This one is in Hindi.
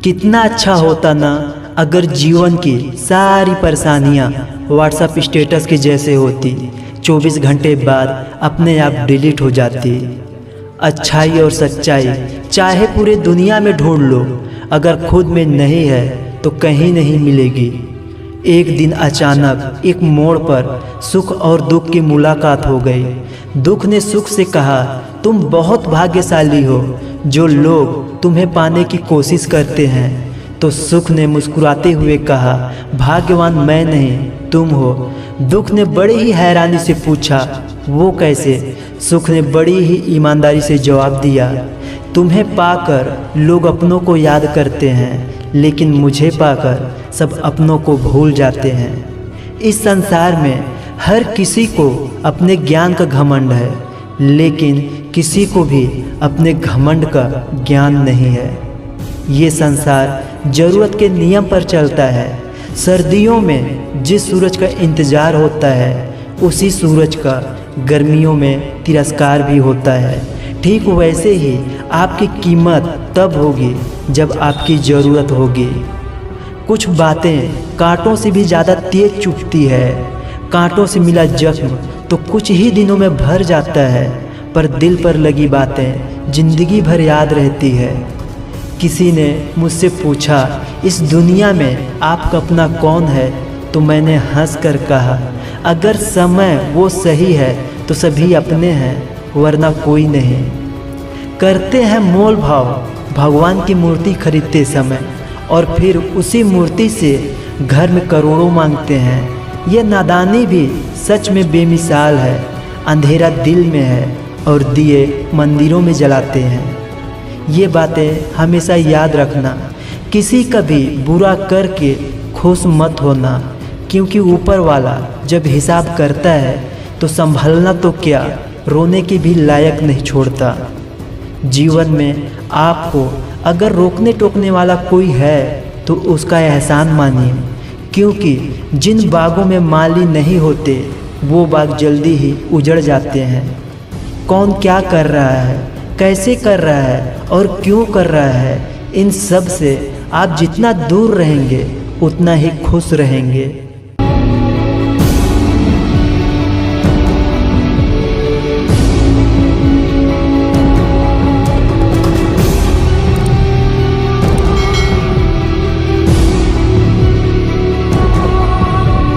कितना अच्छा होता ना अगर जीवन की सारी परेशानियाँ व्हाट्सएप स्टेटस के जैसे होती, 24 घंटे बाद अपने आप डिलीट हो जाती। अच्छाई और सच्चाई चाहे पूरे दुनिया में ढूंढ लो, अगर खुद में नहीं है तो कहीं नहीं मिलेगी। एक दिन अचानक एक मोड़ पर सुख और दुख की मुलाकात हो गई। दुख ने सुख से कहा, तुम बहुत भाग्यशाली हो जो लोग तुम्हें पाने की कोशिश करते हैं। तो सुख ने मुस्कुराते हुए कहा, भाग्यवान मैं नहीं तुम हो। दुख ने बड़ी ही हैरानी से पूछा, वो कैसे? सुख ने बड़ी ही ईमानदारी से जवाब दिया, तुम्हें पाकर लोग अपनों को याद करते हैं, लेकिन मुझे पाकर सब अपनों को भूल जाते हैं। इस संसार में हर किसी को अपने ज्ञान का घमंड है, लेकिन किसी को भी अपने घमंड का ज्ञान नहीं है। ये संसार ज़रूरत के नियम पर चलता है। सर्दियों में जिस सूरज का इंतज़ार होता है, उसी सूरज का गर्मियों में तिरस्कार भी होता है। ठीक वैसे ही आपकी कीमत तब होगी जब आपकी ज़रूरत होगी। कुछ बातें कांटों से भी ज़्यादा तेज चुभती है। कांटों से मिला जख्म तो कुछ ही दिनों में भर जाता है, पर दिल पर लगी बातें ज़िंदगी भर याद रहती है। किसी ने मुझसे पूछा, इस दुनिया में आपका अपना कौन है? तो मैंने हंस कर कहा, अगर समय वो सही है तो सभी अपने हैं, वरना कोई नहीं। करते हैं मोल भाव भगवान की मूर्ति खरीदते समय, और फिर उसी मूर्ति से घर में करोड़ों मांगते हैं। ये नादानी भी सच में बेमिसाल है। अंधेरा दिल में है और दिए मंदिरों में जलाते हैं। ये बातें हमेशा याद रखना, किसी का भी बुरा करके खुश मत होना, क्योंकि ऊपर वाला जब हिसाब करता है तो संभलना तो क्या, रोने की भी लायक नहीं छोड़ता। जीवन में आपको अगर रोकने टोकने वाला कोई है तो उसका एहसान मानिए, क्योंकि जिन बागों में माली नहीं होते वो बाग जल्दी ही उजड़ जाते हैं। कौन क्या कर रहा है, कैसे कर रहा है और क्यों कर रहा है, इन सब से आप जितना दूर रहेंगे उतना ही खुश रहेंगे।